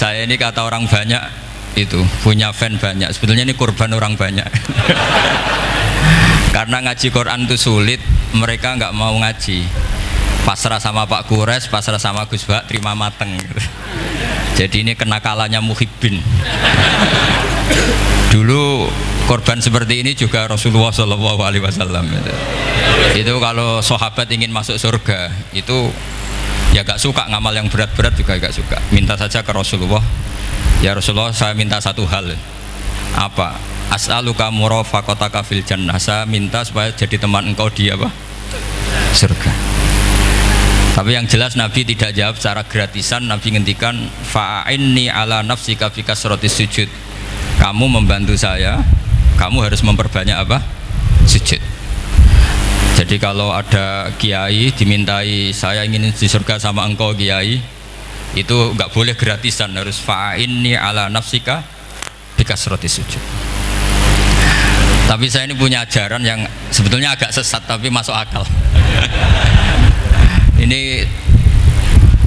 Saya ini kata orang banyak itu punya fan banyak. Sebetulnya ini korban orang banyak. Karena ngaji Quran itu sulit, mereka nggak mau ngaji. Pasrah sama Pak Kures, pasrah sama Gus Bak, terima mateng. Jadi ini kenakalannya muhibbin. Dulu korban seperti ini juga Rasulullah SAW. Itu kalau sahabat ingin masuk surga itu ya gak suka ngamal yang berat-berat juga gak suka. Minta saja ke Rasulullah, ya Rasulullah saya minta satu hal. Apa? As'aluka murafaqataka fil jannah. Saya minta supaya jadi teman engkau di apa? Surga. Tapi yang jelas Nabi tidak jawab secara gratisan. Nabi ngendikan fa'inni ala nafsika fi kasratis sujud. Kamu membantu saya, kamu harus memperbanyak apa? Sujud. Jadi kalau ada kiai dimintai saya ingin di surga sama engkau kiai, itu nggak boleh gratisan, harus fa'inni ala nafsika fi kasratis sujud. Tapi saya ini punya ajaran yang sebetulnya agak sesat tapi masuk akal. Ini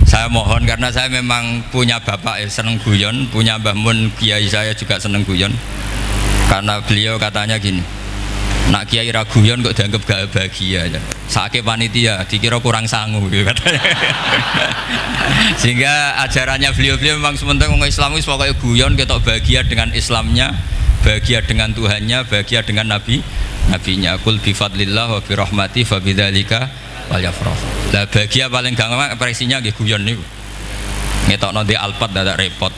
saya mohon karena saya memang punya bapak seneng guyon, punya Mbah Mun kiai saya juga seneng guyon. Karena beliau katanya gini, nak kiai ra guyon kok dianggap gak bahagia ya. Saking panitia dikira kurang sangu gitu katanya. Sehingga ajarannya beliau memang sementara orang Islam itu pokoknya guyon ketok bahagia dengan Islamnya, bahagia dengan Tuhannya, bahagia dengan nabinya. Qul bi fadlillah wa bi rahmati fa bidzalika wal yafrah. Lah bahagia paling gampang ekspresinya nggih guyon niku. Ngetokno di Alphard dadak repot.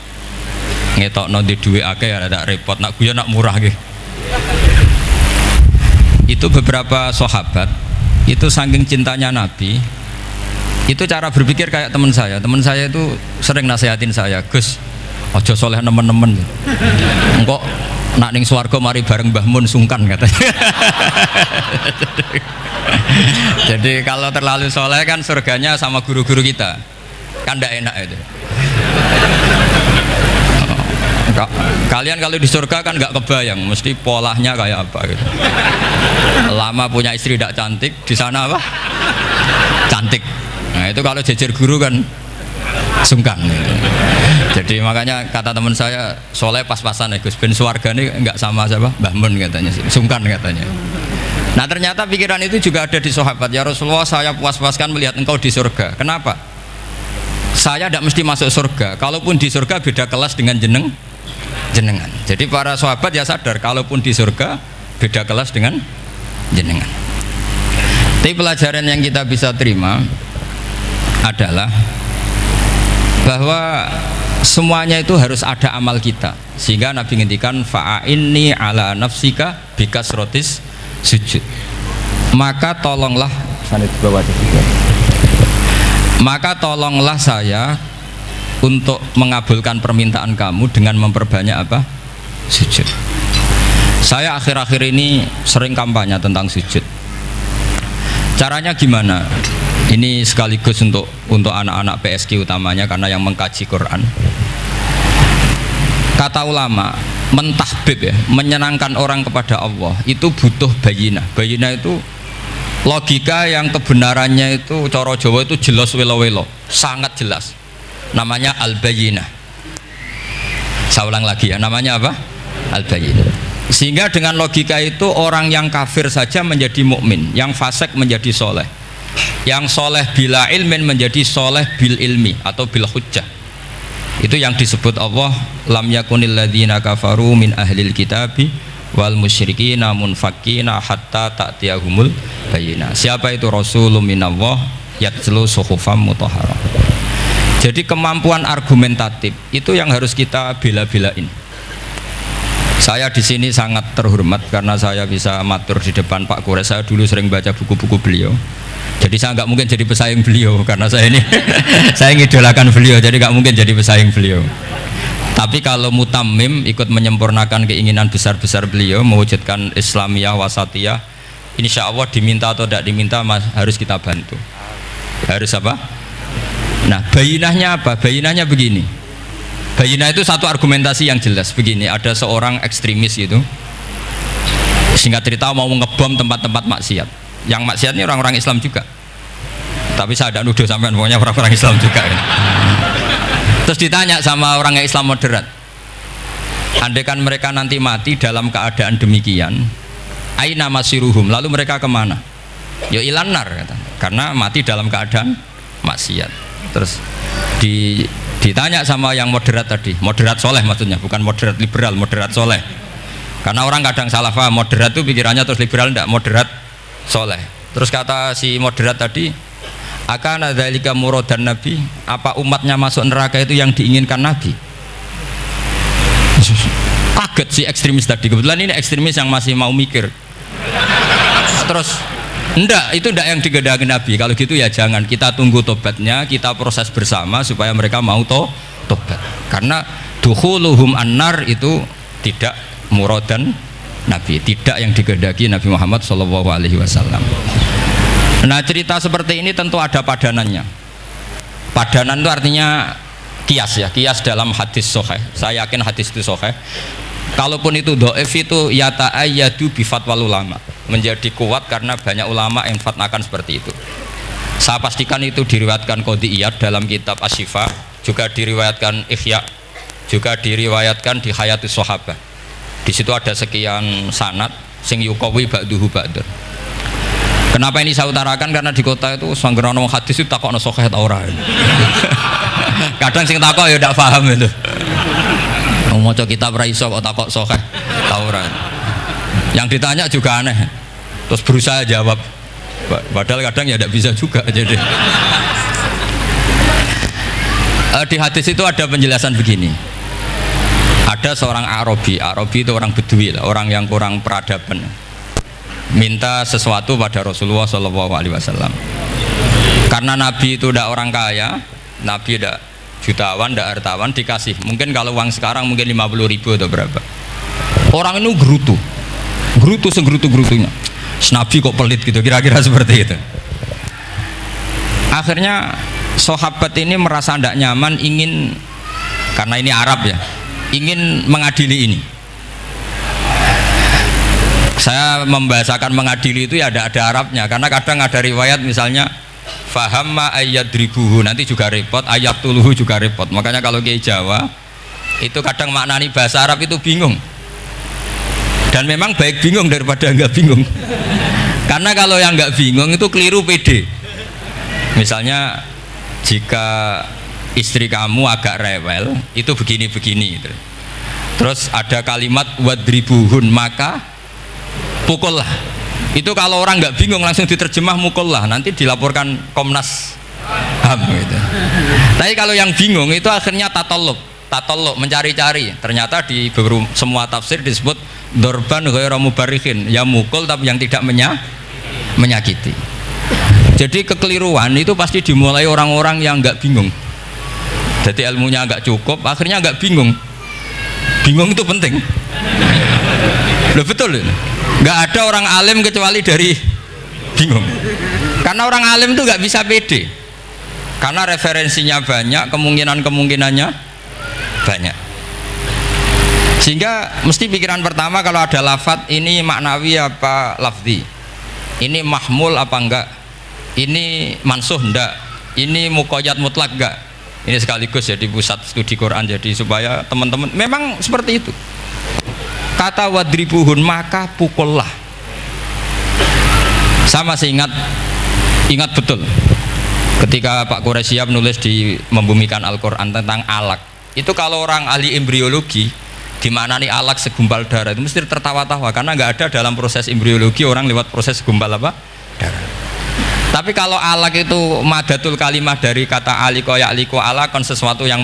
Ngetokno di dhuwit akeh ya dadak repot. Nak guyon nak murah nggih. Itu beberapa sahabat itu saking cintanya Nabi. Itu cara berpikir kayak teman saya itu sering nasihatin saya, Gus, ojo soleh nemen-nemen. Engkok nak ning swarga mari bareng Mbah Mun sungkan katanya. Jadi kalau terlalu soleh kan surganya sama guru-guru kita kan tidak enak itu. Kalian kalau di surga kan nggak kebayang mesti polanya kayak apa gitu. Lama punya istri tidak cantik, di sana apa? Cantik. Nah itu kalau jejer guru kan sungkan gitu. Jadi makanya kata teman saya, soleh pas-pasan ya Gus, ben swarga ini nggak sama siapa? Mbah Mun katanya, sungkan katanya. Nah ternyata pikiran itu juga ada di sahabat. Ya Rasulullah, saya puas-puaskan melihat engkau di surga. Kenapa? Saya tidak mesti masuk surga. Kalaupun di surga beda kelas dengan jenengan. Jadi para sahabat ya sadar, kalaupun di surga beda kelas dengan jenengan. Tapi pelajaran yang kita bisa terima adalah bahwa semuanya itu harus ada amal kita. Sehingga Nabi ngendikan fa'inni ala nafsika bikasrotis sujud. Maka tolonglah saya untuk mengabulkan permintaan kamu dengan memperbanyak apa? Sujud. Saya akhir-akhir ini sering kampanye tentang sujud. Caranya gimana? Ini sekaligus untuk anak-anak PSQ utamanya karena yang mengkaji Quran. Kata ulama, mentahbib ya, menyenangkan orang kepada Allah itu butuh bayinah. Bayinah itu logika yang kebenarannya itu cara Jawa itu jelas welo-welo, sangat jelas. Namanya al-bayinah. Saya ulang lagi ya, namanya apa? Al-bayinah. Sehingga dengan logika itu orang yang kafir saja menjadi mukmin, yang fasik menjadi soleh, yang soleh bila ilmin menjadi soleh bil ilmi atau bil hujjah. Itu yang disebut Allah, lam yakunil ladzina kafaru min ahlil kitabi wal musyrikina munfakina hatta ta'tiyahumul bayyinah. Siapa itu? Rasulun minallah yatlu suhufam mutahharah. Jadi kemampuan argumentatif itu yang harus kita bela-belain. Saya di sini sangat terhormat karena saya bisa matur di depan Pak Kures. Saya dulu sering baca buku-buku beliau. Jadi saya nggak mungkin jadi pesaing beliau karena saya ini saya ngidolakan beliau, jadi nggak mungkin jadi pesaing beliau. Tapi kalau mutammim ikut menyempurnakan keinginan besar-besar beliau mewujudkan Islamiyah wasatiyah, insya Allah diminta atau tidak diminta harus kita bantu. Harus apa? Nah bayinahnya apa? Bayinahnya begini. Bayinah itu satu argumentasi yang jelas begini. Ada seorang ekstremis itu, singkat cerita mau ngebom tempat-tempat maksiat. Yang maksiat ini orang-orang Islam juga. Tapi saya tidak nuduh sampean, pokoknya orang-orang Islam juga. Terus ditanya sama orang yang Islam moderat, andaikan mereka nanti mati dalam keadaan demikian, aina masiruhum, lalu mereka kemana? Ya ilanar, karena mati dalam keadaan maksiat. Terus ditanya sama yang moderat tadi, moderat soleh maksudnya, bukan moderat liberal, moderat soleh. Karena orang kadang salah paham, moderat itu pikirannya terus liberal, enggak, moderat soleh. Terus kata si moderat tadi, akan adzalika muradan nabi, apa umatnya masuk neraka itu yang diinginkan nabi? Kaget si ekstremis tadi, kebetulan ini ekstremis yang masih mau mikir. Terus enggak, itu enggak yang digedaki nabi. Kalau gitu ya jangan, kita tunggu tobatnya, kita proses bersama supaya mereka mau tobat. Karena dukhuluhum annar itu tidak muradan nabi, tidak yang digedaki Nabi Muhammad SAW. Nah, cerita seperti ini tentu ada padanannya. Padanan itu artinya kias ya, kias dalam hadis sahih. Saya yakin hadis itu sahih. Kalaupun itu dhaif itu yata'ayyadu bi fatwal ulama, menjadi kuat karena banyak ulama yang fatwakan seperti itu. Saya pastikan itu diriwayatkan Qadhi Iyad dalam kitab Asy-Syifa, juga diriwayatkan Ihya, juga diriwayatkan di Hayatus Sahabah. Di situ ada sekian sanad sing yuqawi ba'duhu ba'dur. Kenapa ini saya utarakan? Karena di kota itu sanggerono hadis itu takokno sahih ta ora. Kadang sing takok ya ndak paham itu. Maca kitab ra iso kok takok sahih ta ora. Yang ditanya juga aneh. Terus berusaha jawab. Padahal kadang ya ndak bisa juga jadi. Di hadis itu ada penjelasan begini. Ada seorang Arabi itu orang Bedui lah, orang yang kurang peradaban. Minta sesuatu pada Rasulullah SAW. Karena Nabi itu tidak orang kaya, Nabi tidak jutawan, tidak hartawan, dikasih. Mungkin kalau uang sekarang mungkin 50.000 atau berapa. Orang itu gerutu segrutu-gerutunya. Nabi kok pelit gitu, kira-kira seperti itu. Akhirnya sahabat ini merasa tidak nyaman, ingin, karena ini Arab ya, ingin mengadili ini. Saya membahasakan mengadili itu ya ada Arabnya, karena kadang ada riwayat misalnya fahamma ayyadribuhu, nanti juga repot, ayat tuluhu juga repot. Makanya kalau Kiai Jawa itu kadang maknani bahasa Arab itu bingung, dan memang baik bingung daripada enggak bingung. Karena kalau yang enggak bingung itu keliru pede. Misalnya jika istri kamu agak rewel itu begini-begini gitu. Terus ada kalimat wadribuhun, maka pukullah. Itu kalau orang nggak bingung langsung diterjemah mukullah, nanti dilaporkan Komnas HAM gitu. Tapi kalau yang bingung itu akhirnya tatallub mencari-cari. Ternyata di semua tafsir disebut dorban ghairu mubarrihin, ya mukul tapi yang tidak menyakiti. Jadi kekeliruan itu pasti dimulai orang-orang yang nggak bingung. Jadi ilmunya nggak cukup, akhirnya nggak bingung. Bingung itu penting. Loh betul, nggak ada orang alim kecuali dari bingung. Karena orang alim itu nggak bisa pede, karena referensinya banyak, kemungkinannya banyak. Sehingga mesti pikiran pertama kalau ada lafadz ini maknawi apa lafzi, ini mahmul apa enggak, ini mansuh enggak, ini muqayyad mutlak enggak. Ini sekaligus jadi pusat studi Quran, jadi supaya teman-teman memang seperti itu. Kata wadribuhun, maka pukullah. Saya masih ingat betul ketika Pak Quraisyab nulis di Membumikan Al-Quran tentang alak. Itu kalau orang ahli embriologi di mana nih alak segumpal darah itu mesti tertawa-tawa, karena nggak ada dalam proses embriologi orang lewat proses segumpal apa? Darah. Tapi kalau alak itu madatul kalimah dari kata aliko ya'liko alakon, sesuatu yang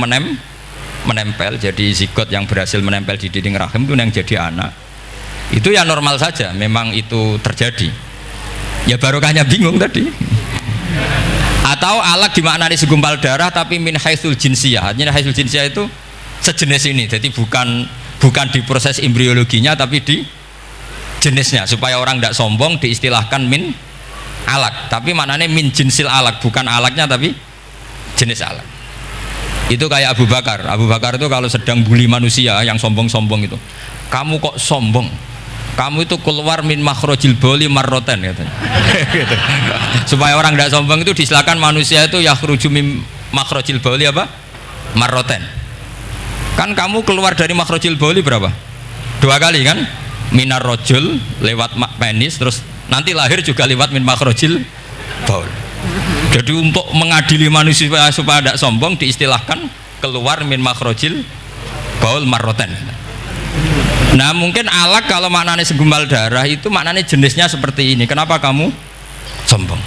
menempel, jadi zigot yang berhasil menempel di dinding rahim itu yang jadi anak. Itu ya normal saja, memang itu terjadi. Ya barokahnya bingung tadi. Atau alak dimaknai segumpal darah tapi min haitsul jinsiyah. Artinya haitsul jinsiyah itu sejenis ini. Jadi bukan di proses embriologinya tapi di jenisnya, supaya orang tidak sombong diistilahkan min alak, tapi maknanya min jinsil alak, bukan alaknya tapi jenis alak. Itu kayak Abu Bakar itu kalau sedang bully manusia yang sombong-sombong itu, kamu kok sombong, kamu itu keluar min makhrajil bauli marroten katanya. Gitu. Supaya orang tidak sombong itu diistilahkan manusia itu yakhruju min makhrajil bauli apa? marroten. Kan kamu keluar dari makhrajil bauli berapa? 2 kali kan? Minar rojul lewat penis, terus nanti lahir juga lewat min makhrajil baul. Jadi untuk mengadili manusia supaya tidak sombong diistilahkan keluar min makhrajil baul marroten. Nah mungkin alak kalau maknanya segumpal darah itu maknanya jenisnya seperti ini. Kenapa kamu sombong?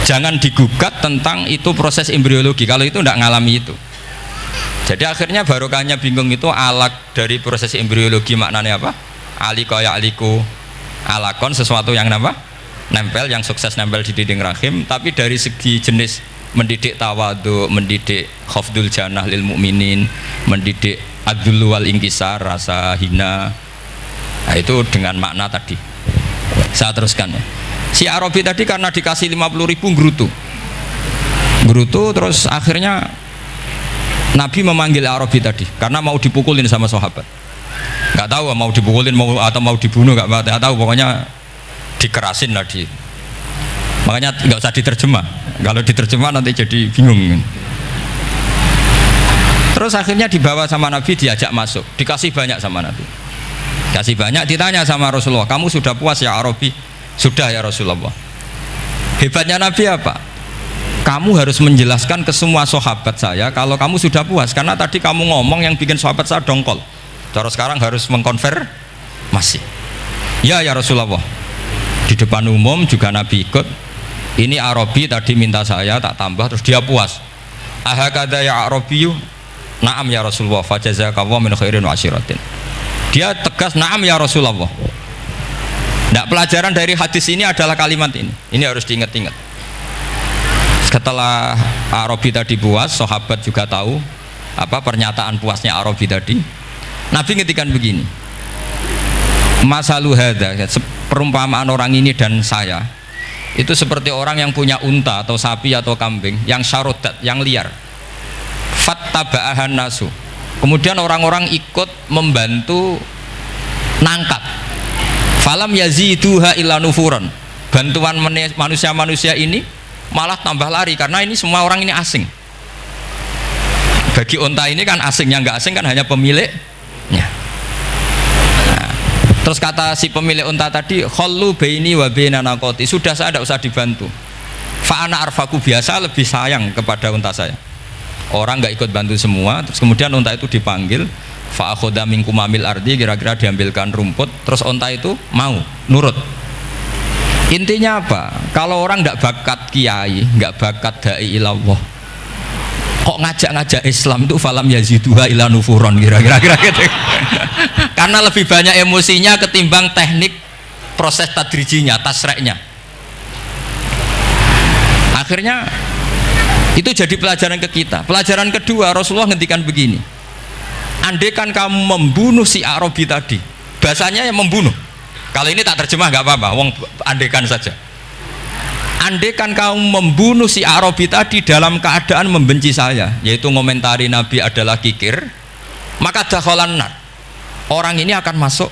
Jangan digugat tentang itu proses embriologi kalau itu tidak ngalami itu. Jadi akhirnya barokahnya bingung itu alak dari proses embriologi maknanya apa? Aliko ya aliku alakon, sesuatu yang nempel, yang sukses nempel di dinding rahim. Tapi dari segi jenis mendidik tawadu, mendidik khafdul janah lil mukminin, mendidik adzul wal ingkisar, rasa hina, nah itu dengan makna tadi. Saya teruskan ya. Si Arabi tadi karena dikasih 50.000 gerutu terus akhirnya Nabi memanggil Arabi tadi karena mau dipukulin sama sahabat. Nggak tahu mau dipukulin atau mau dibunuh, nggak tahu, pokoknya dikerasin tadi. Makanya nggak usah diterjemah, kalau diterjemah nanti jadi bingung. Terus akhirnya dibawa sama Nabi, diajak masuk, dikasih banyak sama Nabi, kasih banyak. Ditanya sama Rasulullah, kamu sudah puas ya Arabi? Sudah ya Rasulullah. Hebatnya Nabi apa? Kamu harus menjelaskan ke semua sahabat saya kalau kamu sudah puas, karena tadi kamu ngomong yang bikin sahabat saya dongkol. Terus sekarang harus mengkonfirmasi. Ya Rasulullah. Di depan umum juga Nabi ikut. Ini Arabi tadi minta saya tak tambah, terus dia puas. Ahakada ya Arabiyu? Naam ya Rasulullah. Fajazakallahu min khairin wa asyiratin. Dia tegas naam ya Rasulullah. Nah, pelajaran dari hadis ini adalah kalimat ini. Ini harus diingat-ingat. Setelah Arabi tadi puas, sahabat juga tahu apa pernyataan puasnya Arabi tadi. Nabi ngetikan begini, masalu hadza, perumpamaan orang ini dan saya itu seperti orang yang punya unta atau sapi atau kambing yang syarodat, yang liar. Fattaba'ahan nasu, kemudian orang-orang ikut membantu nangkap. Falam yaziduha illa nufuran, bantuan manusia-manusia ini malah tambah lari karena ini semua orang ini asing. Bagi unta ini kan asing, yang nggak asing kan hanya pemilik. Nah, terus kata si pemilik unta tadi, khallu baini wa baina naqati, sudah saya tidak usah dibantu. Fa ana arfaku, biasa lebih sayang kepada unta saya. Orang nggak ikut bantu semua, terus kemudian unta itu dipanggil, fa akhadha minkum amil ardi, kira-kira diambilkan rumput, terus unta itu mau nurut. Intinya apa? Kalau orang tidak bakat kiai, nggak bakat dai ilallah, kok ngajak-ngajak Islam itu falam yaziduha ila nufuron, kira-kira gitu. Karena lebih banyak emosinya ketimbang teknik proses tadrijinya, tasreknya. Akhirnya itu jadi pelajaran ke kita. Pelajaran kedua, Rasulullah ngendikan begini, andaikan kamu membunuh si Arabi tadi, bahasanya yang membunuh, kalau ini tak terjemah nggak apa-apa, wong andaikan saja. Andaikan kamu membunuh si Arabi tadi dalam keadaan membenci saya, yaitu ngomentari Nabi adalah kikir, maka dakhalan nar, orang ini akan masuk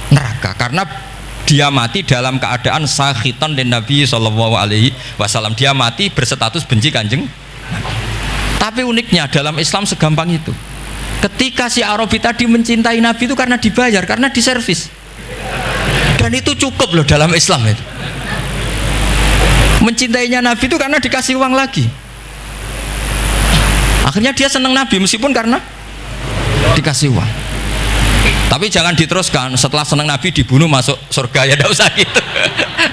neraka karena dia mati dalam keadaan sakhitan dan Nabi SAW. Dia mati berstatus benci kanjeng. Tapi uniknya dalam Islam segampang itu, ketika si Arabi tadi mencintai Nabi itu karena dibayar, karena diservis, dan itu cukup loh dalam Islam itu. Mencintainya Nabi itu karena dikasih uang lagi. Akhirnya dia senang Nabi meskipun karena dikasih uang. Tapi jangan diteruskan setelah senang Nabi dibunuh masuk surga, ya tidak usah gitu.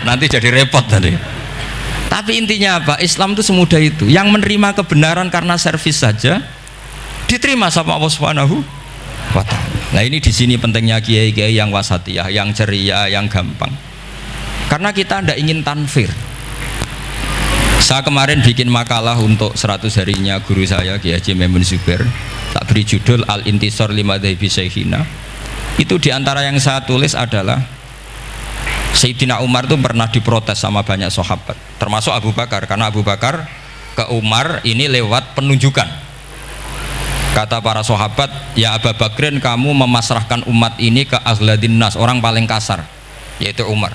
Nanti jadi repot tadi. Tapi intinya apa? Islam itu semudah itu. Yang menerima kebenaran karena servis saja diterima sama Allah Subhanahu wa Ta'ala. Nah ini di sini pentingnya kiai-kiai yang wasatiyah, yang ceria, yang gampang. Karena kita tidak ingin tanfir. Saya kemarin bikin makalah untuk 100 harinya guru saya Kiai Haji Maimun Zubair, tak beri judul Al-Intisar Limadhabi Syekhina. Itu diantara yang saya tulis adalah Sayyidina Umar itu pernah diprotes sama banyak sahabat, termasuk Abu Bakar, karena Abu Bakar ke Umar ini lewat penunjukan. Kata para sahabat, ya Abu Bakrin, kamu memasrahkan umat ini ke aghladin nas, orang paling kasar, yaitu Umar.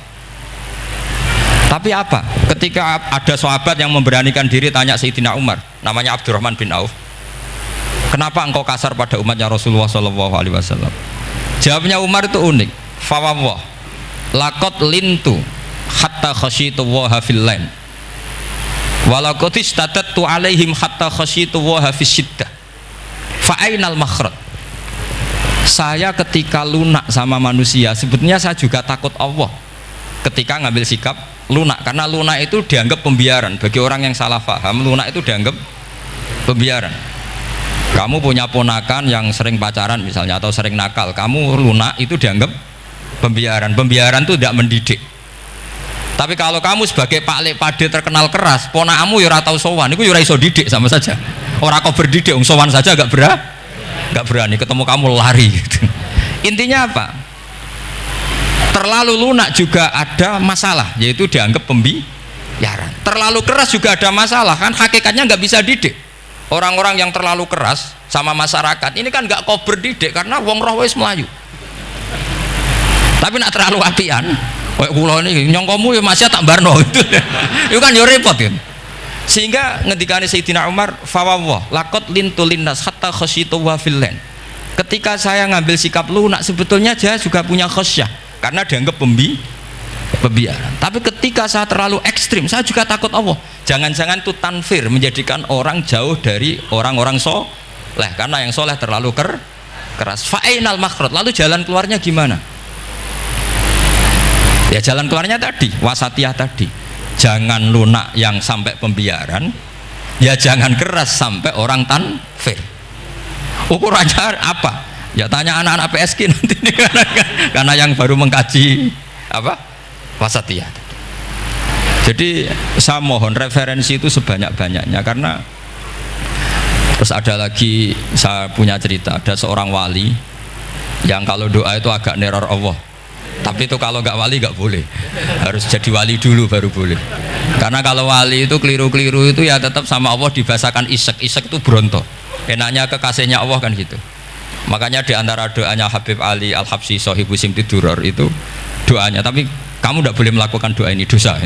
Tapi apa? Ketika ada sahabat yang memberanikan diri tanya Sayyidina Umar, namanya Abdurrahman bin Auf, Kenapa engkau kasar pada umatnya Rasulullah Shallallahu Alaihi Wasallam? Jawabnya Umar itu unik. Fawwah, lakot lintu hatta khasyitu waha fil lain. Walakotis tatattu alaihim hatta khasyitu waha fis syiddah. Fa'ainal makhraj. Saya ketika lunak sama manusia, sebetulnya saya juga takut Allah. Ketika ngambil sikap lunak, karena lunak itu dianggap pembiaran. Bagi orang yang salah paham, lunak itu dianggap pembiaran. Kamu punya ponakan yang sering pacaran misalnya atau sering nakal, kamu lunak itu dianggap pembiaran. Pembiaran itu tidak mendidik. Tapi kalau kamu sebagai Pak Lek Pade terkenal keras, ponakamu ya ora tau sowan, itu ya ora iso didik sama saja. Ora kok berdidik, sowan saja gak berani, ketemu kamu lari gitu. Intinya apa? Terlalu lunak juga ada masalah, yaitu dianggap pembiaran. Terlalu keras juga ada masalah, kan hakikatnya nggak bisa didik. Orang-orang yang terlalu keras sama masyarakat ini kan nggak kau berdidik karena wong roh wis melayu. Tapi nak terlalu apian, kayak kula ini nyongkomu ya masih tak barno itu. Itu kan yo repot kan. Sehingga ngendikane Sayyidina Umar, fawwah laqad lintu linnas hatta khasyitu wa fillan. Ketika saya ngambil sikap lunak, sebetulnya saya juga punya khasyah karena dianggap pembiaran. Tapi ketika saya terlalu ekstrim, saya juga takut Allah. Jangan-jangan itu tanfir, menjadikan orang jauh dari orang-orang soleh, karena yang soleh terlalu keras. Fa'inal makhraj, lalu jalan keluarnya gimana? Ya jalan keluarnya tadi, wasatiyah tadi. Jangan lunak yang sampai pembiaran, ya jangan keras sampai orang tanfir. Ukurannya apa? Ya tanya anak-anak PSG nanti karena yang baru mengkaji apa? Wasatiyah. Jadi saya mohon referensi itu sebanyak-banyaknya, karena terus ada lagi saya punya cerita, ada seorang wali yang kalau doa itu agak neror Allah. Tapi itu kalau nggak wali nggak boleh, harus jadi wali dulu baru boleh. Karena kalau wali itu keliru-keliru itu ya tetap sama Allah dibahasakan isek itu bronto. Enaknya kekasihnya Allah kan gitu. Makanya di antara doanya Habib Ali Al-Habsyi Sohibu Simti Duror itu doanya, tapi kamu tidak boleh melakukan doa ini, dosa.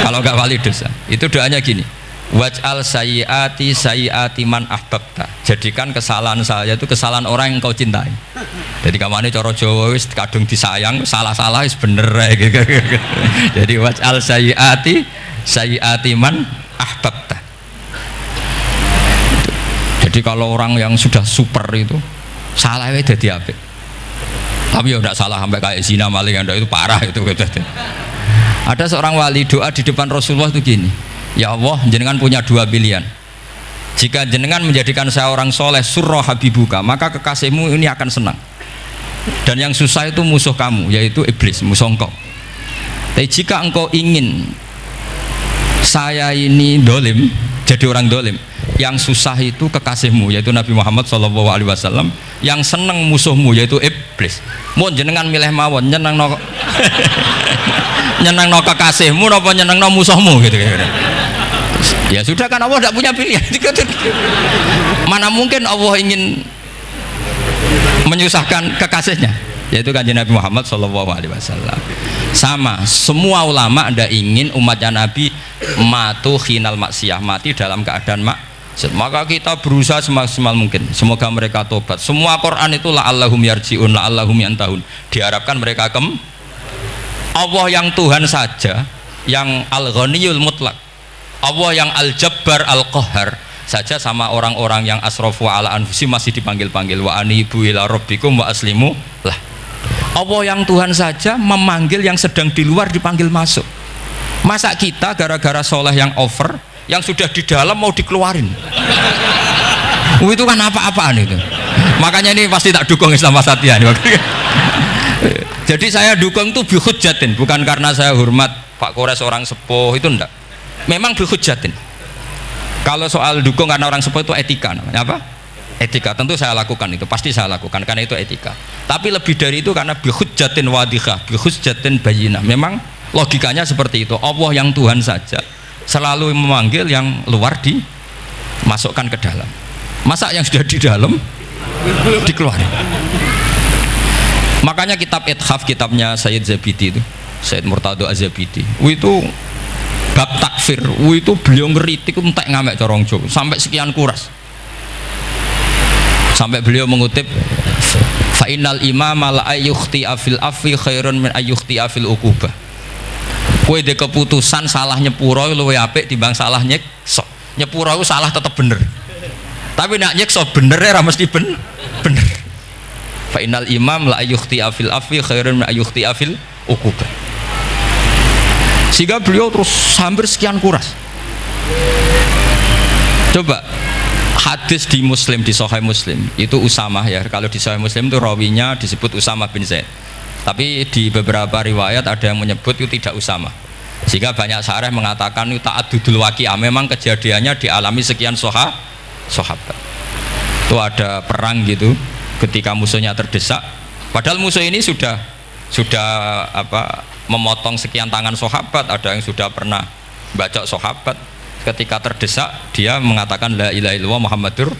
Kalau nggak wali dosa. Itu doanya gini. Waj'al sayyiati man ahbabta. Jadikan kesalahan saya itu kesalahan orang yang kau cintai. Jadi kamane cara Jawa wis kadung disayang, salah-salah wis bener gitu. Jadi waj'al sayyiati man ahbabta. Jadi kalau orang yang sudah super itu salahnya jadi apik. Tapi ya tidak salah sampai kayak zina maling, itu parah itu. Ada seorang wali doa di depan Rasulullah itu gini, ya Allah, jenengan punya dua pilihan. Jika jenengan menjadikan saya orang soleh, surah habibuka, maka kekasihmu ini akan senang. Dan yang susah itu musuh kamu, yaitu iblis, musuh engkau. Tapi jika engkau ingin saya ini dolim, jadi orang dolim, yang susah itu kekasihmu, yaitu Nabi Muhammad SAW. Yang seneng musuhmu, yaitu iblis. Mohon jenengan milih mawon, nyeneng no kekasihmu apa nyeneng no musuhmu gitu. Ya sudah, kan Allah tidak punya pilihan. Mana mungkin Allah ingin menyusahkan kekasihnya, yaitu kanjeng Nabi Muhammad SAW. Sama, semua ulama tidak ingin umatnya Nabi matu khinal maksiyah, mati dalam keadaan maka kita berusaha semaksimal mungkin, semoga mereka tobat. Semua Quran itu la'allahum yarji'un, la'allahum yantahun, diharapkan mereka Allah yang Tuhan saja, yang al-ghaniyul mutlak, Allah yang al-jabbar al-qahhar saja, sama orang-orang yang asrafu ala anfusi masih dipanggil-panggil wa anibu ila rabbikum wa aslimu lah. Allah yang Tuhan saja memanggil yang sedang di luar dipanggil masuk. Masa kita gara-gara soleh yang over, yang sudah di dalam mau dikeluarin? Itu kan apa-apaan itu. Makanya ini pasti tak dukung Islam Wasatiyah. Jadi saya dukung itu bihujjatin, bukan karena saya hormat Pak Kores orang sepuh, itu enggak. Memang bihujjatin. Kalau soal dukung karena orang sepuh itu etika namanya, apa? Etika. Tentu saya lakukan itu, pasti saya lakukan karena itu etika. Tapi lebih dari itu karena bihujjatin wadihah, bihujjatin bayinah. Memang logikanya seperti itu. Allah yang Tuhan saja selalu memanggil yang luar dimasukkan ke dalam. Masa yang sudah di dalam dikeluarin? Makanya kitab Ithaf, kitabnya Sayyid Zabidi itu, Sayyid Murtado Az-Zabidi, itu bab takfir, itu beliau ngeritik entek ngamek corong Jawa sampai sekian kuras. Sampai beliau mengutip fa innal imama la ayyukhti afil afi khairun min ayyukhti afil uqubah. Kowe de keputusan salah nyepuro luwih apik timbang salah nyekso. Nyepuro iku salah tetep bener. Tapi nak nyekso bener ora mesti bener. Fa innal imam la ayyukhti afil afi khairun min ayyukhti afil uqubah. Sehingga beliau terus hampir sekian kuras. Coba hadis di Muslim, di Sahih Muslim itu Usamah ya. Kalau di Sahih Muslim itu rawinya disebut Usamah bin Zaid. Tapi di beberapa riwayat ada yang menyebut itu tidak Usamah. Sehingga banyak syarah mengatakan itu ta'addudul waqi'ah. Memang kejadiannya dialami sekian sahabat. Itu ada perang gitu ketika musuhnya terdesak. Padahal musuh ini sudah memotong sekian tangan sahabat, ada yang sudah pernah bacok sahabat. Ketika terdesak dia mengatakan la ilaha illallah Muhammadur.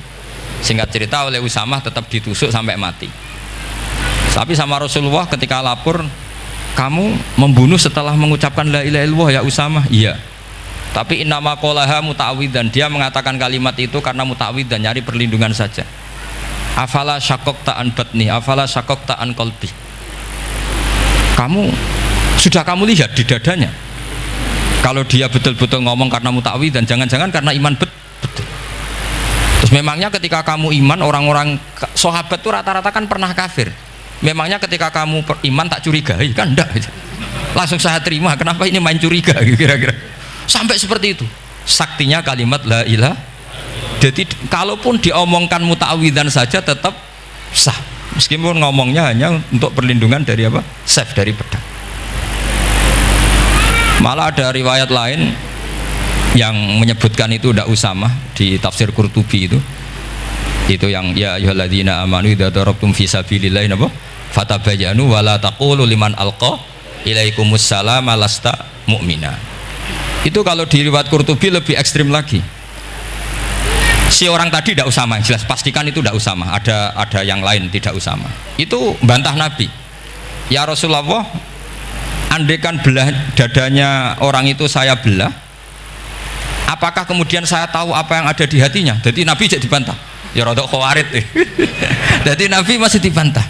Singkat cerita oleh Usamah tetap ditusuk sampai mati. Tapi sama Rasulullah ketika lapor, kamu membunuh setelah mengucapkan la ilaha illallah ya Usamah? Iya. Tapi innama qolaha muta'awidan, dia mengatakan kalimat itu karena muta'awidan, nyari perlindungan saja. Afala syaqaqta an batni, afala syaqaqta an qalbi. Sudah kamu lihat di dadanya kalau dia betul-betul ngomong karena muta'awid dan jangan-jangan karena iman betul. Terus memangnya ketika kamu iman, orang-orang sahabat itu rata-rata kan pernah kafir. Memangnya ketika kamu iman tak curigai kan? Enggak, langsung saya terima. Kenapa ini main curiga kira-kira? Sampai seperti itu saktinya kalimat la ilaha. Jadi kalaupun diomongkan muta'awidan saja tetap sah, meskipun ngomongnya hanya untuk perlindungan dari apa? Safe, dari pedang. Malah ada riwayat lain yang menyebutkan itu tidak Usamah di tafsir Qurtubi itu yang ya ayyuhalladzina amanu idza darabtum fi sabilillahi fatabayyanu wala taqulu liman alqa ilaikumus salama lasta mu'mina. Itu kalau di riwayat Qurtubi lebih ekstrim lagi. Si orang tadi tidak Usamah, jelas pastikan itu tidak Usamah, ada yang lain tidak Usamah. Itu bantah Nabi. Ya Rasulullah, andaikan belah dadanya orang itu saya belah, apakah kemudian saya tahu apa yang ada di hatinya? Jadi Nabi jadi dibantah. Ya rodok khawarid. Jadi Nabi masih dibantah.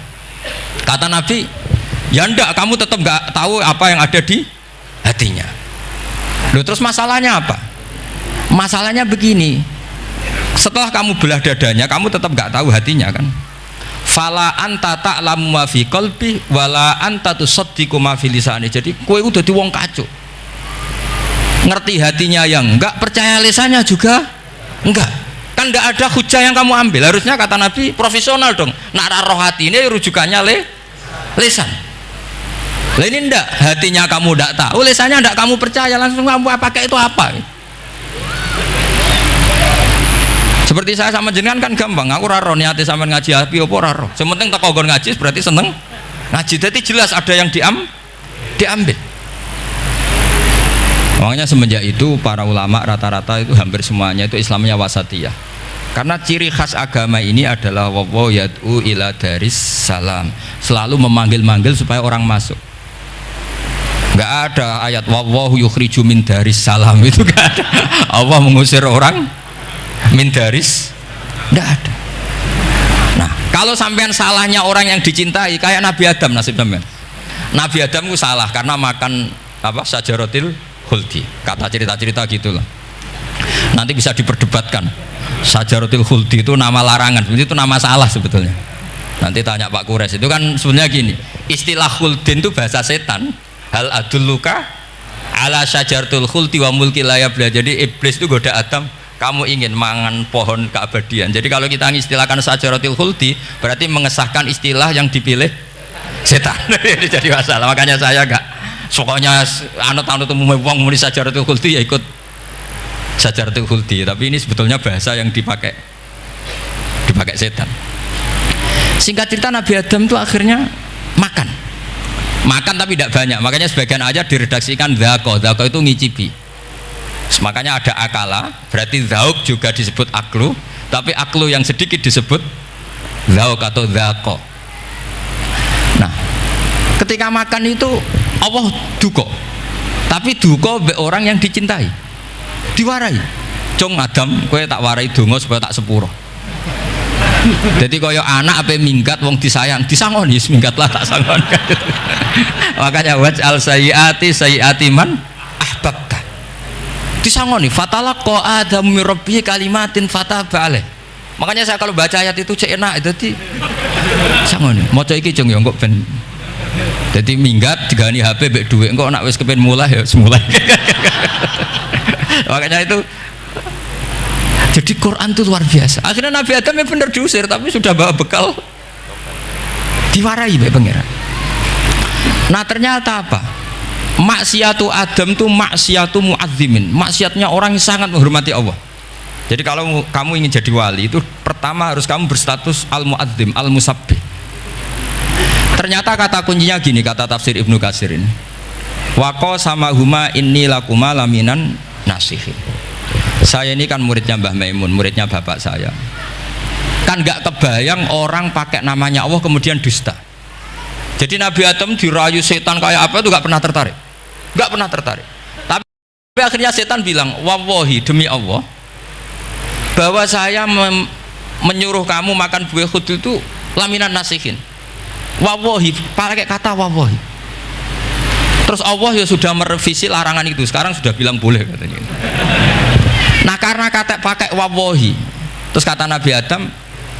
Kata Nabi, ya enggak, kamu tetap enggak tahu apa yang ada di hatinya. Loh, terus masalahnya apa? Masalahnya begini, setelah kamu belah dadanya, kamu tetap enggak tahu hatinya kan? Fala anta ta'lamu ma fi qalbi wala anta tusaddiqu ma fi lisani. Jadi kowe udah di wong kacau. Ngerti hatinya yang enggak, percaya lisannya juga enggak. Kan enggak ada hujah yang kamu ambil. Harusnya kata Nabi profesional dong. Nak roh hati ini rujukannya lisan. Lah ini enggak, hatinya kamu enggak tahu, lisannya enggak kamu percaya, langsung kamu pakai itu apa? Seperti saya sama jenengan kan gampang, aku raro niati sampean ngaji api apa raro. Sementing tak kongkon ngaji berarti seneng ngaji. Jadi jelas ada yang diambil. Makanya semenjak itu para ulama rata-rata itu hampir semuanya itu Islamnya wasatiyah. Karena ciri khas agama ini adalah wallahu yad'u ila daris salam. Selalu memanggil-manggil supaya orang masuk. Enggak ada ayat wallahu yukhriju min daris salam, itu enggak ada. Allah mengusir orang min daris, enggak ada. Nah, kalau sampean salahnya orang yang dicintai kayak Nabi Adam nasib sampean. Nabi Adam itu salah karena makan apa? Sajaratil khuldi. Kata cerita-cerita gitulah. Nanti bisa diperdebatkan. Sajaratil khuldi itu nama larangan, sebenarnya itu nama salah sebetulnya. Nanti tanya Pak Kures, itu kan sebenarnya gini. Istilah khuldin itu bahasa setan. Hal adulluka ala sajaratul khuldi wa mulki la yabla. Jadi iblis itu goda Adam, kamu ingin mangan pohon keabadian. Jadi kalau kita mengistilahkan sajaratul khuldi berarti mengesahkan istilah yang dipilih setan. Jadi masalah. Makanya saya enggak pokoknya anut-anut umumnya wong muni sajaratul khuldi ya ikut sajaratul khuldi, tapi ini sebetulnya bahasa yang dipakai setan. Singkat cerita Nabi Adam itu akhirnya makan tapi tidak banyak, makanya sebagian aja diredaksikan dzaqo itu ngicipi. Makanya ada akala, berarti zauk juga disebut aklu, tapi aklu yang sedikit disebut zauk atau dzaqo. Nah, ketika makan itu Allah duko, tapi duko be orang yang dicintai, diwarai. Cung Adam, kowe tak warai donga supaya tak sepuro. Jadi kaya anak apa minggat wong disayang, disangoni minggat lah tak sangon. Makanya waj'al sayyiati man ahbabta. Disangoni fatalaqa adamu min rabbih kalimatin fataba alaih. Makanya saya kalau baca ayat itu cek enak jadi sangoni. Maca iki jeng yo engko ben dadi minggat digani HP mbek dhuwit engko nek wis kepen mulai ya semulai. Makanya itu jadi Quran itu luar biasa. Akhirnya Nabi Adam yang benar diusir tapi sudah bawa bekal diwarai mbek pangeran. Nah ternyata apa? Maksiatu Adam itu maksiatu muazzimin. Maksiatnya orang yang sangat menghormati Allah. Jadi kalau kamu ingin jadi wali itu pertama harus kamu berstatus al-muazzim, al-musabbih. Ternyata kata kuncinya gini, kata tafsir Ibnu Katsir ini. Waqo sama huma inni lakuma laminan nasihin. Saya ini kan muridnya Mbah Maimun, muridnya bapak saya. Kan nggak kebayang orang pakai namanya Allah kemudian dusta. Jadi Nabi Adam dirayu setan kayak apa itu nggak pernah tertarik, nggak pernah tertarik. Tapi akhirnya setan bilang, wallahi demi Allah, bahwa saya menyuruh kamu makan buah khut itu laminan nasihin. Wallahi, pakai kata wallahi. Terus Allah ya sudah merevisi larangan itu, sekarang sudah bilang boleh katanya. Nah karena kata pakai wawahi, terus kata Nabi Adam,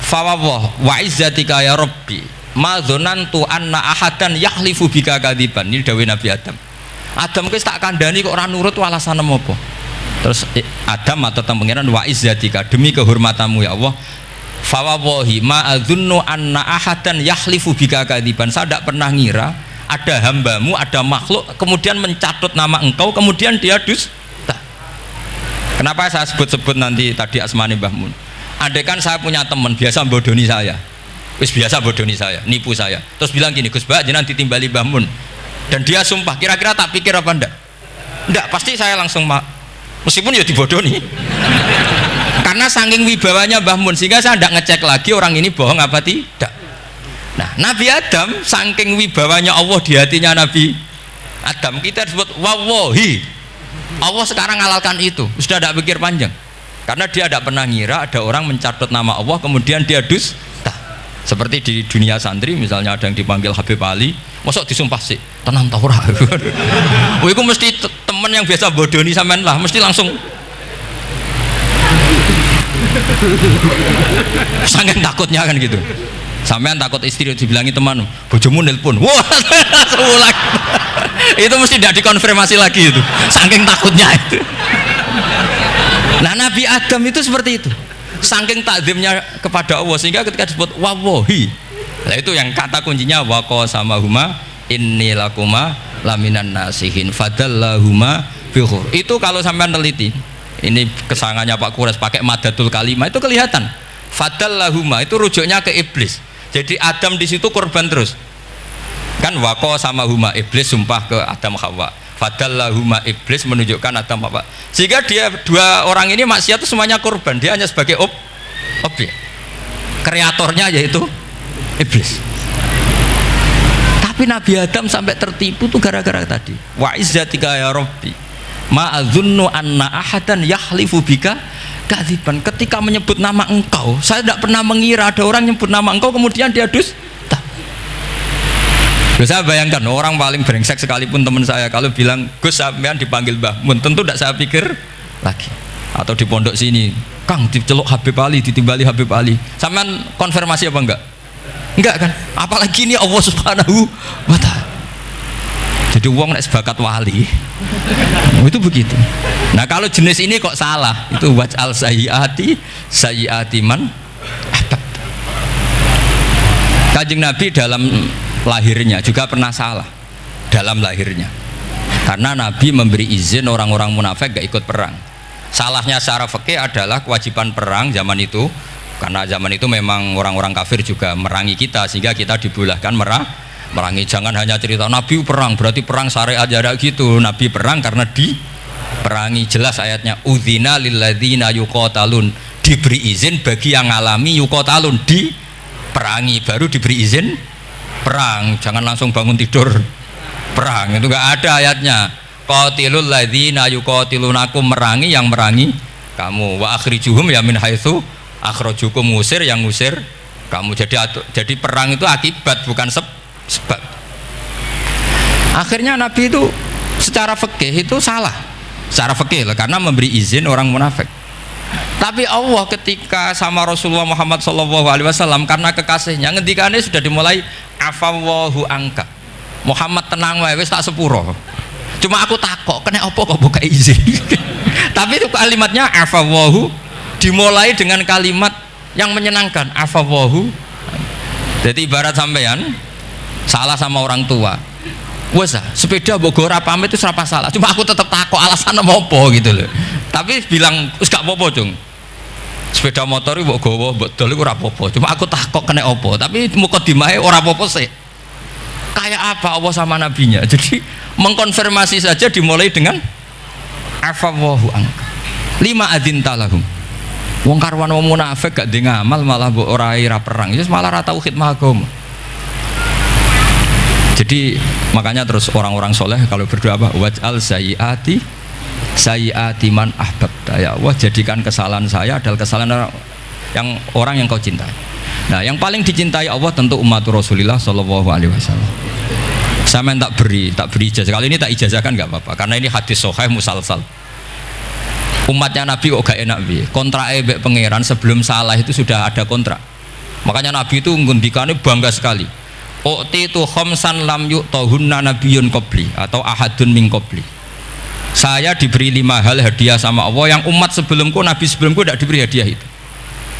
fawawah wa izzatika ya Rabbi ma dzanantu anna ahadan yahlifu bika kadziban. Ini dawuh Nabi Adam. Adam wis tak kandhani kok ora nurut alasan apa? Terus Adam atau pengiran wa izzatika demi kehormatanmu ya Allah, fawawahi ma adzunnu anna ahadan yahlifu bika kadziban. Saya tidak pernah ngira ada hambamu, ada makhluk kemudian mencatut nama engkau kemudian dia dusta. Kenapa saya sebut-sebut nanti tadi asmani Mbah Mun? Andai kan saya punya teman biasa bodoni saya, biasa bodoni saya, nipu saya, terus bilang gini, Gus Bah jenengan ditimbali Mbah Mun, dan dia sumpah, kira-kira tak pikir apa enggak? Enggak, pasti saya langsung meskipun ya dibodoni. Karena saking wibawanya Mbah Mun sehingga saya enggak ngecek lagi orang ini bohong apa tidak. Nah, Nabi Adam saking wibawanya Allah di hatinya Nabi Adam, kita disebut wawahi. Allah sekarang ngalalkan itu, sudah tidak pikir panjang karena dia tidak pernah ngira ada orang mencatut nama Allah kemudian dia dusta. Seperti di dunia santri misalnya ada yang dipanggil Habib Ali, masuk disumpah sih tenang taurah. Oh itu mesti teman yang biasa bodoni sampean lah mesti langsung saking takutnya kan gitu. Sampean takut istri dibilangi teman, bojomu nelpon, wah seulang. Itu mesti tidak dikonfirmasi lagi itu, saking takutnya itu. Nah Nabi Adam itu seperti itu, saking takzimnya kepada Allah sehingga ketika disebut wawahi, nah itu yang kata kuncinya waqo sama huma inni lakuma laminan nasihin fadallahuma bihur. Itu kalau sampean teliti, ini kesangannya Pak Kures pakai madatul kalimah itu kelihatan. Fadallahuma itu rujuknya ke iblis. Jadi Adam di situ korban terus. Kan waqo sama huma iblis sumpah ke Adam Hawa. Fadallahuma iblis menunjukkan Adam Hawa. Sehingga dia dua orang ini maksiat itu semuanya korban. Dia hanya sebagai objek. Kreatornya yaitu iblis. Tapi Nabi Adam sampai tertipu tuh gara-gara tadi. Wa izzatika ya Rabbi ma adzunnu anna ahadan yahlifu bika kadziban. Ketika menyebut nama engkau, saya tidak pernah mengira ada orang menyebut nama engkau kemudian dia dusta. Saya bayangkan orang paling brengsek sekalipun teman saya kalau bilang Gus sampean dipanggil Mbah Mun, tentu tidak saya pikir lagi. Atau di pondok sini, Kang diceluk Habib Ali, ditimbali Habib Ali, sampean konfirmasi apa enggak? Enggak kan? Apalagi ini Allah Subhanahu wa Ta'ala. Jadi uang nek sebakat wali. Itu begitu. Nah kalau jenis ini kok salah, itu waj'al sayyiati man ahbab. Kanjeng Nabi dalam lahirnya juga pernah salah dalam lahirnya, karena Nabi memberi izin orang-orang munafik gak ikut perang. Salahnya secara fikih adalah kewajiban perang zaman itu, karena zaman itu memang orang-orang kafir juga merangi kita sehingga kita dibolehkan merangi. Jangan hanya cerita Nabi perang berarti perang syariat ada gitu. Nabi perang karena diperangi. Jelas ayatnya udzina lilladzina yuqatalun, diberi izin bagi yang ngalami yuqatalun, diperangi baru diberi izin perang. Jangan langsung bangun tidur perang, itu enggak ada ayatnya. Qatilul ladzina yuqatilunakum, merangi yang merangi kamu, wa akhrijuhum ya min haitsu Akhrajukum ngusir, yang ngusir kamu. Jadi perang itu akibat bukan sebab. Akhirnya Nabi itu secara fikih itu salah. Secara fikih lah, karena memberi izin orang munafik. Tapi Allah ketika sama Rasulullah Muhammad SAW, karena kekasihnya, ngendikane sudah dimulai afawwahu angka. Muhammad tenang wae wis tak sepuro. Cuma aku takok, kena apa kok buka izin? Tapi itu kalimatnya afawwahu dimulai dengan kalimat yang menyenangkan, afawwahu. Jadi ibarat sampean salah sama orang tua. Wes sepeda mbok ora pamit itu serapa salah. Cuma aku tetap takok alasan apa gitu loh. Tapi bilang wis gak apa-apa, Cung. Sepeda motor iki mbok gawa, mbok dol iku ora apa-apa. Cuma aku takok kena apa. Tapi mukadimahe ora apa-apa sih. Kayak apa Allah sama nabinya. Jadi mengkonfirmasi saja dimulai dengan afawwahu angka. Lima adzinta lahum. Wong karwan wong munafik gak ndek ngamal malah mbok ora perang. Wis malah ora tau khidmah agama. Jadi makanya terus orang-orang soleh kalau berdoa apa? Waj'al sayyiati man ahbabta. Ya Allah, jadikan kesalahan saya adalah kesalahan orang yang kau cintai. Nah, yang paling dicintai Allah tentu umat Rasulullah Shallallahu Alaihi Wasallam. Saya tak beri ijazah. Kali ini tak ijazahkan nggak apa-apa, karena ini hadis sahih musalsal. Umatnya Nabi kok gak enak bi. Kontrak ebek pangeran sebelum salah itu sudah ada kontrak. Makanya Nabi itu ngendikannya bangga sekali. U'titu khamsan lam yu'tahunna nabiyyun qabli atau ahadun min qabli. Saya diberi 5 hal hadiah sama Allah yang umat sebelumku, nabi sebelumku tidak diberi hadiah itu.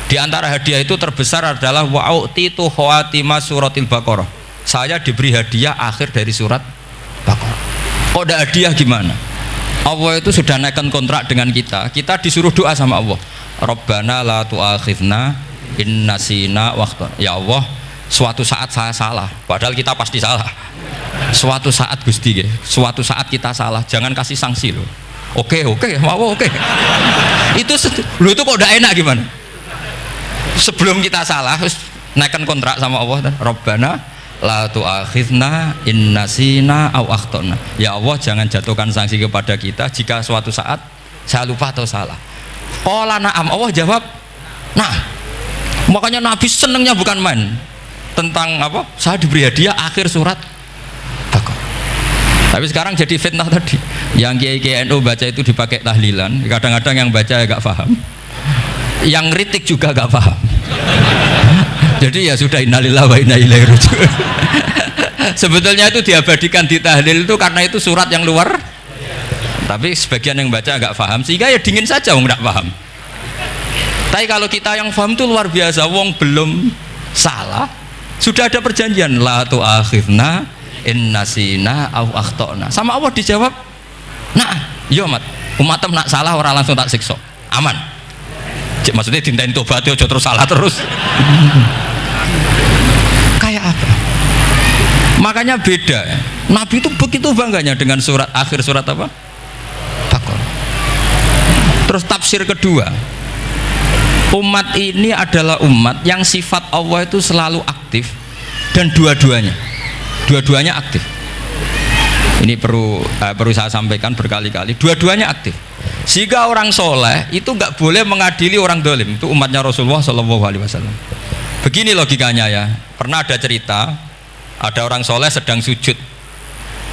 Di antara hadiah itu terbesar adalah wa'u'titu khawatima suratil Baqarah. Saya diberi hadiah akhir dari surat Baqarah. Kok ada hadiah gimana? Allah itu sudah naikkan kontrak dengan kita. Kita disuruh doa sama Allah. Rabbana la tu'akhidna in nasina waqta. Ya Allah, suatu saat saya salah, padahal kita pasti salah. Suatu saat Gusti, suatu saat kita salah, jangan kasih sanksi loh. Oke, mau oke. Itu lu itu kok udah enak gimana? Sebelum kita salah, naikkan kontrak sama Allah. Rabbana la tu'akhidna in nasina aw akhtana. Ya Allah, jangan jatuhkan sanksi kepada kita jika suatu saat saya lupa atau salah. Qala na'am, Allah jawab nah. Makanya Nabi senengnya bukan main tentang apa? Saya diberi hadiah akhir surat Baqarah. Tapi sekarang jadi fitnah tadi. Yang kiai NU baca itu dipakai tahlilan. Kadang-kadang yang baca agak paham. Yang kritik juga agak paham. Jadi ya sudah, innalillahi wa inna ilaihi raji'un. Sebetulnya itu diabadikan di tahlil itu karena itu surat yang luar. Tapi sebagian yang baca agak paham sehingga ya dingin saja wong enggak paham. Tapi kalau kita yang paham itu luar biasa. Wong belum salah sudah ada perjanjian la tu'akhidna in nasina aw akhtana. Sama Allah dijawab, nah, yo umatem nak salah orang langsung tak siksa. Aman. Maksudnya dintain tobat aja terus salah terus. Kayak apa? Makanya beda. Nabi itu begitu bangganya dengan surat akhir surat apa? Baqarah. Terus tafsir kedua, umat ini adalah umat yang sifat Allah itu selalu aktif dan dua-duanya aktif. Ini perlu saya sampaikan berkali-kali, dua-duanya aktif. Sehingga orang soleh itu nggak boleh mengadili orang dolim. Itu umatnya Rasulullah Shallallahu Alaihi Wasallam. Begini logikanya ya. Pernah ada cerita, ada orang soleh sedang sujud,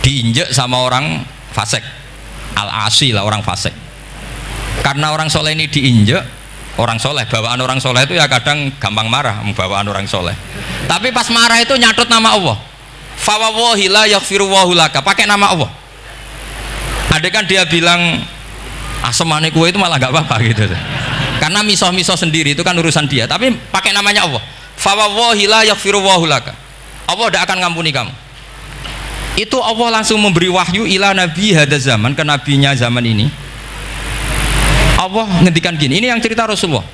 diinjek sama orang fasik, al-asi lah orang fasik. Karena orang soleh ini diinjek, orang soleh, bawaan orang soleh itu ya kadang gampang marah, bawaan orang soleh. Tapi pas marah itu nyatut nama Allah. Fawawahi la yaghfirullahu laka, pakai nama Allah. Ada kan dia bilang asemane kue itu malah nggak apa-apa gitu. Karena misoh-misoh sendiri itu kan urusan dia. Tapi pakai namanya Allah. Fawawahi la yaghfirullahu laka. Allah tidak akan ngampuni kamu. Itu Allah langsung memberi wahyu ila nabi hada zaman, ke nabinya zaman ini. Allah ngendikan gini, ini yang cerita Rasulullah.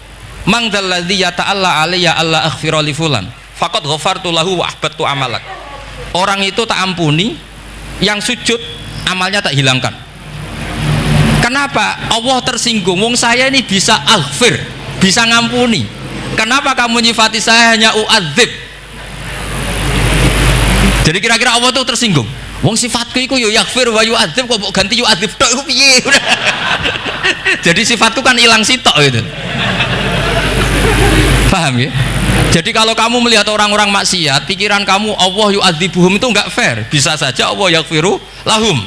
Mang dzalladzi yata'alla alayya alla aghfira li fulan faqad ghafartu lahu wa ahbattu amalak. Orang itu tak ampuni, yang sujud amalnya tak hilangkan. Kenapa? Allah tersinggung. Wong saya ini bisa aghfir, bisa ngampuni. Kenapa kamu nyifati saya hanya u'adzib? Jadi kira-kira Allah itu tersinggung. Wong sifatku itu yo yaghfir wa yu'adzib, kok ganti yu'adzib tok iku piye? Jadi sifatku kan hilang sitok gitu. Paham ya? Jadi kalau kamu melihat orang-orang maksiat, pikiran kamu Allah yu'adzibuhum itu enggak fair. Bisa saja Allah yaghfiru lahum.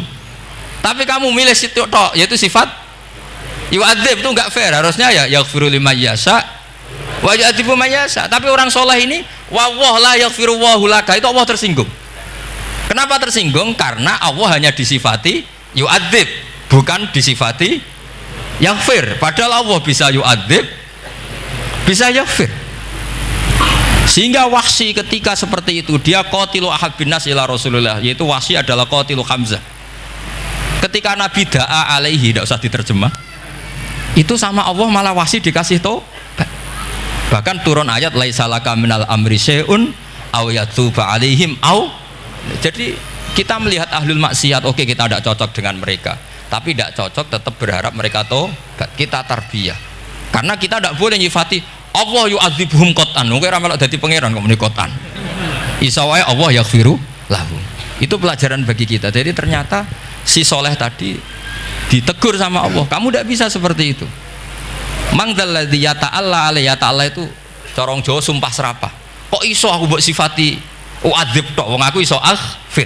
Tapi kamu milih situ tok, yaitu sifat yu'adzib, itu enggak fair. Harusnya ya yaghfiru liman yasha wa yu'adzibu man yasha. Tapi orang soleh ini wallahu la yaghfiru wallahu laka, itu Allah tersinggung. Kenapa tersinggung? Karena Allah hanya disifati yu'adzib, bukan disifati yaghfir. Padahal Allah bisa yu'adzib, bisa yaghfir. Sehingga Wahsy ketika seperti itu, dia qatilu ahabbin nas ila Rasulullah, yaitu Wahsy adalah qatilu Hamzah. Ketika Nabi da'a alaihi, tidak usah diterjemah, itu sama Allah malah Wahsy dikasih tobat. Bahkan turun ayat laisa laka minal amri syai'un aw yatuba alaihim aw. Jadi kita melihat ahlul maksiat, oke, kita tidak cocok dengan mereka, tapi tidak cocok tetap berharap mereka tobat. Kita tarbiyah, karena kita tidak boleh nyifati Allah yu'adzibuhum qatan. Mungkin ora melok dadi pangeran kok muni qatan. Isa wae Allah yaghfiru lahum. Itu pelajaran bagi kita. Jadi ternyata si soleh tadi ditegur sama Allah, kamu tidak bisa seperti itu. Mangdalladzi yata'alla alaihi, yata'alla itu corong Jawa sumpah serapah. Kok iso aku mbok sifati u'adzib tok, wong aku iso aghfir.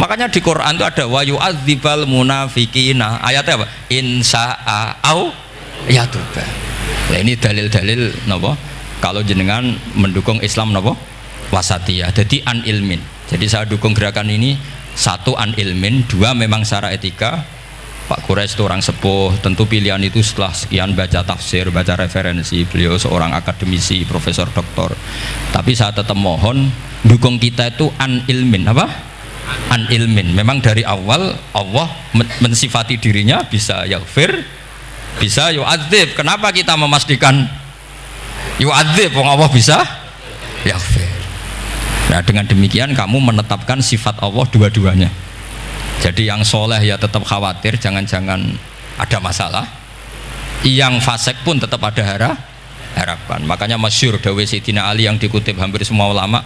Makanya di Quran itu ada wa yu'adzibal munafiqina. Ayatnya apa? Insya'a au yatuba. Nah, ini dalil-dalil napa kalau jenengan mendukung Islam napa wasatiyah. Jadi an ilmin. Jadi saya dukung gerakan ini, satu an ilmin, dua memang secara etika. Pak Quraisy itu orang sepuh, tentu pilihan itu setelah sekian baca tafsir, baca referensi, beliau seorang akademisi, profesor doktor. Tapi saya tetap mohon dukung kita itu an ilmin, apa? An ilmin. Memang dari awal Allah mensifati dirinya bisa yaghfir, bisa yu'adzib. Kenapa kita memastikan yu'adzib wong Allah bisa yaghfir? Nah, dengan demikian kamu menetapkan sifat Allah dua-duanya. Jadi yang soleh ya tetap khawatir jangan-jangan ada masalah, yang fasik pun tetap ada harapan. Makanya masyhur dawuh Sayyidina Ali yang dikutip hampir semua ulama,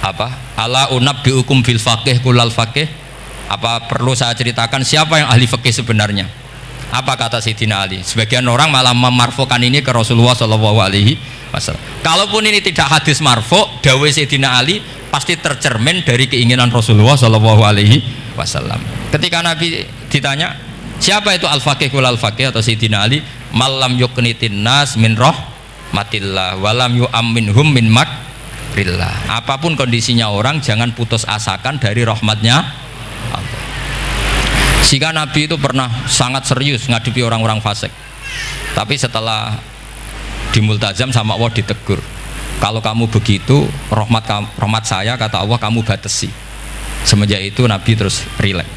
apa? Ala unabbiukum fil faqih kullal faqih. Apa perlu saya ceritakan siapa yang ahli fikih sebenarnya? Apa kata Sayyidina Ali? Sebagian orang malah memarfukan ini ke Rasulullah Shallallahu Alaihi Wasallam. Kalaupun ini tidak hadis marfu, dawuh Sayyidina Ali pasti tercermin dari keinginan Rasulullah Shallallahu Alaihi Wasallam. Ketika Nabi ditanya siapa itu al-faqih kul al-faqih atau Sayyidina Ali, malam yuknitin nas min rahmatillah walam yu'amminhum min makrillah. Apapun kondisinya orang, jangan putus asakan dari rahmatnya Allah. Jika Nabi itu pernah sangat serius ngadepi orang-orang fasik, tapi setelah dimultazam sama Allah ditegur, kalau kamu begitu rahmat saya kata Allah kamu batasi. Semenjak itu Nabi terus rileks.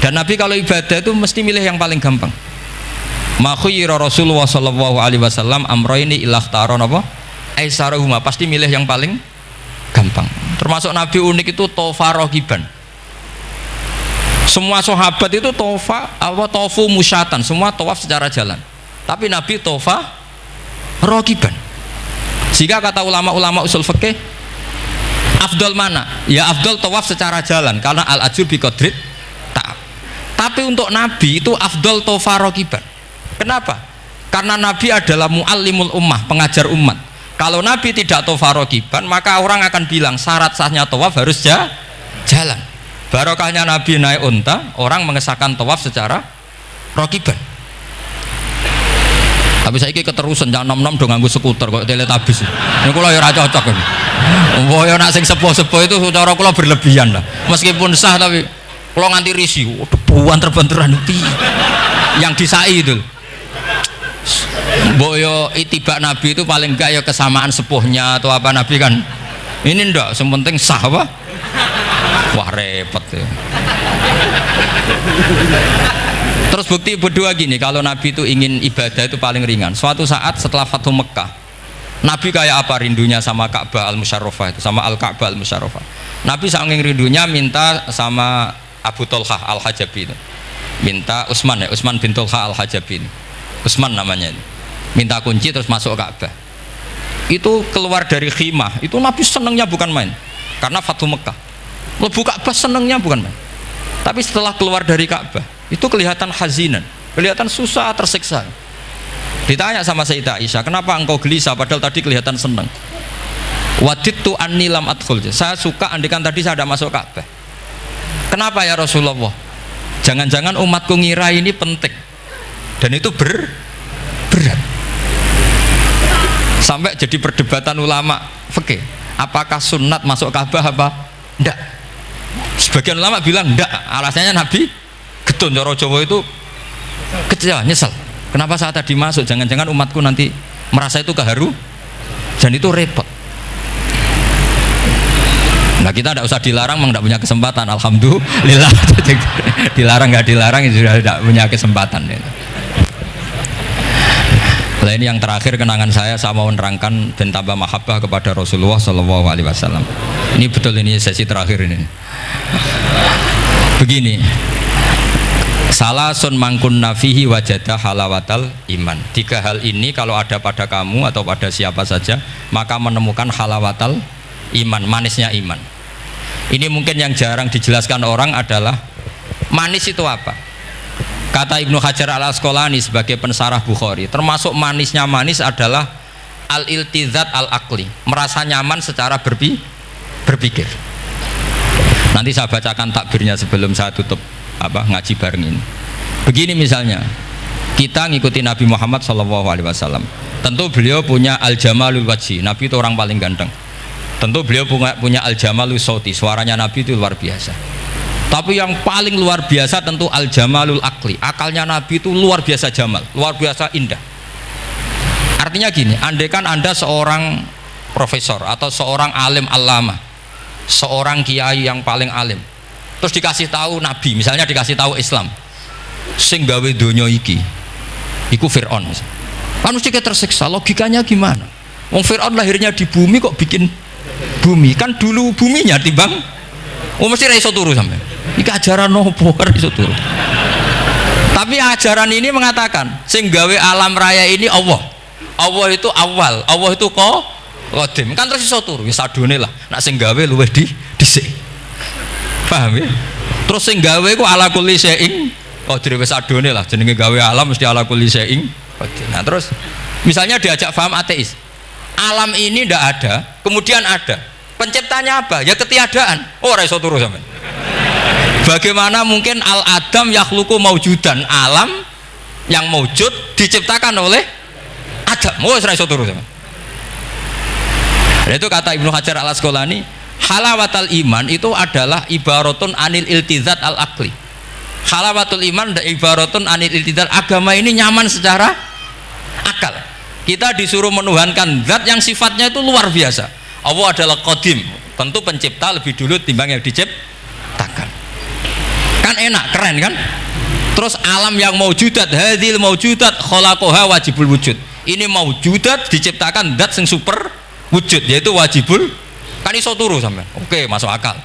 Dan Nabi kalau ibadah itu mesti milih yang paling gampang. Ma khayyara Rasulullah sallallahu alaihi wasallam amroini ilahtaron apa? Aisarahuma, pasti milih yang paling gampang. Termasuk Nabi unik itu tofa rogiban. Semua sahabat itu tofu musyatan, semua tawaf secara jalan. Tapi Nabi tofa rogiban. Jika kata ulama-ulama usul fikih, afdol mana? Ya afdol tawaf secara jalan, karena al ajur bi qadrit ta'ab. Tapi untuk Nabi itu afdol tofa rogiban. Kenapa? Karena Nabi adalah muallimul ummah, pengajar umat. Kalau Nabi tidak tofa rogiban, maka orang akan bilang syarat sahnya tawaf harus jalan. Barokahnya Nabi naik unta, orang mengesahkan tawaf secara rogiban. Tapi saya ini keterusan jangan nom-nom dong nganggo skuter kok teletabis. Ini kula ya ora cocok kan. Wah ya nak sing sepuh-sepuh itu cara kula berlebihan lah. Meskipun sah tapi kula nganti risih. Debuan terbenturan yang disai itu. Mbok yo itibak Nabi itu paling enggak ya kesamaan sepuhnya atau apa Nabi kan. Ini ndak, sementing sah apa? Wah repot ya. Terus bukti berdua gini, kalau Nabi itu ingin ibadah itu paling ringan. Suatu saat setelah Fathu Mekah, Nabi kayak apa rindunya sama Ka'bah al-Musyarrafah itu, sama Al-Ka'bah al-Musyarrafah. Nabi saking rindunya minta sama Abu Tolhah al-Hajabi itu. Minta Utsman ya, Utsman bin Tolhah al-Hajabi itu. Utsman namanya ini. Minta kunci terus masuk Ka'bah. Itu keluar dari khimah, itu Nabi senengnya bukan main. Karena Fathu Mekah. Lebu Ka'bah senengnya bukan main. Tapi setelah keluar dari Ka'bah, itu kelihatan hazinan, kelihatan susah, tersiksa. Ditanya sama Sayyidah Aisyah, kenapa engkau gelisah padahal tadi kelihatan senang? Wadidtu anni lam adkhul. Saya suka andikan tadi saya ada masuk Ka'bah. Kenapa ya Rasulullah? Jangan-jangan umatku ngira ini penting. Dan itu berat. Sampai jadi perdebatan ulama fikih. Apakah sunat masuk Ka'bah apa? Enggak. Sebagian ulama bilang enggak. Alasannya Nabi getun cara Jawa itu kecewa, nyesel. Kenapa saat tadi masuk? Jangan-jangan umatku nanti merasa itu keharu dan itu repot. Nah kita tidak usah dilarang, memang tidak punya kesempatan. Alhamdulillah. Dilarang nggak dilarang, sudah tidak punya kesempatan. Nah ini yang terakhir kenangan saya mau menerangkan dan tambah mahabbah kepada Rasulullah Shallallahu Alaihi Wasallam. Ini betul, ini sesi terakhir ini. Begini. Salasun mangkun nafihi wajada halawatal iman. 3 hal ini kalau ada pada kamu atau pada siapa saja, maka menemukan halawatal iman, manisnya iman. Ini mungkin yang jarang dijelaskan orang adalah manis itu apa. Kata Ibnu Hajar al-Asqalani sebagai pensarah Bukhari, termasuk manisnya manis adalah al-iltizat al-aqli, merasa nyaman secara berpikir. Nanti saya bacakan takbirnya sebelum saya tutup ngaji bareng ini. Begini misalnya, kita ngikuti Nabi Muhammad SAW. Tentu beliau punya al-jamalul wajhi, Nabi itu orang paling ganteng. Tentu beliau punya al-jamalul sauti, suaranya Nabi itu luar biasa. Tapi yang paling luar biasa tentu al-jamalul akli, akalnya Nabi itu luar biasa jamal, luar biasa indah. Artinya gini, andaikan Anda seorang profesor atau seorang alim allamah, seorang kiai yang paling alim, terus dikasih tahu Nabi, misalnya dikasih tahu Islam, sing gawe donya iki iku Fir'aun, kan mesti tersiksa. Logikanya gimana? Wong Fir'aun lahirnya di bumi kok bikin bumi, kan dulu buminya timbang. Mesti ra iso turu sampe. Iki ajaran nopo ra iso turu. Tapi ajaran ini mengatakan sing gawe alam raya ini Allah. Allah itu awal, Allah itu qadim. Kan terus iso turu, wis adone lah. Nek sing gawe luwih dhisik. Paham ya? Terus sing gawe ku ala kulli syai'in qadir, wis adone lah, jenenge gawe alam mesti ala kulli syai'in qadir. Nah terus misalnya diajak paham ateis, alam ini ndak ada, kemudian ada, penciptanya apa? Ya ketiadaan. Oh ora iso turu sampean. Bagaimana mungkin al-adam yakhluqu maujudan, alam yang maujud diciptakan oleh Adam? Oh ora iso turu sampean. Itu kata Ibnu Hajar al-Asqalani, halawatul iman itu adalah ibaratun anil iltizat al-aqli. Halawatul iman dan ibaratun anil iltizat, agama ini nyaman secara akal. Kita disuruh menuhankan zat yang sifatnya itu luar biasa. Allah adalah qadim, tentu pencipta lebih dulu timbang yang diciptakan. Kan enak, keren kan? Terus alam yang maujudat, hadhil maujudat khalaqaha wajibul wujud. Ini maujudat diciptakan zat yang super wujud, yaitu wajibul, kan iso turu sampean. Oke, masuk akal.